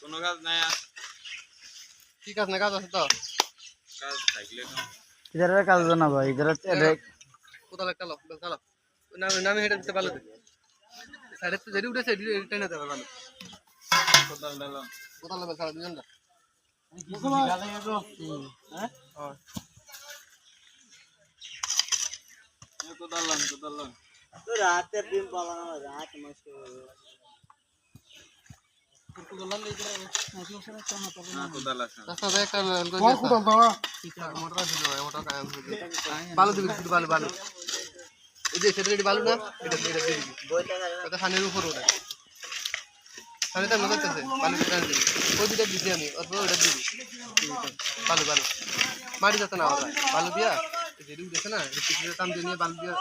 কোনো কাজ নাই কি কাজ না কাজ আছে তো কাজ থাকলে इधर का ना भाई इधर কোথাও একটা লোক চালো নামে হেঁটে দিতে ভালো সাইডে তো যেটি উঠেছে টেনে দেবে ভালো কোদাল ডালাম কোথাও লাগবে সারা দুজনটা কোদাল লান तो रात दिन पालाना रात मस्त কোদাল আছে রাস্তা একটা কোথাও দাও মোটর দিল মোটর কাম হবে বালু দিবি শুধু বালু বালু এই যে সেটা রেডি বালু না এটা দিবি এটা খানের উপর ওটা খানে তো মনে হচ্ছে বালু দিতে ওই দুটো দিছি আমি অথবা ওটা দিবি বালু বালু মারি যাচ্ছে না ওরা বালু দিয়া যেটি উঠেছে না এটা কাম দিয়ে নিয়ে বালু দিয়া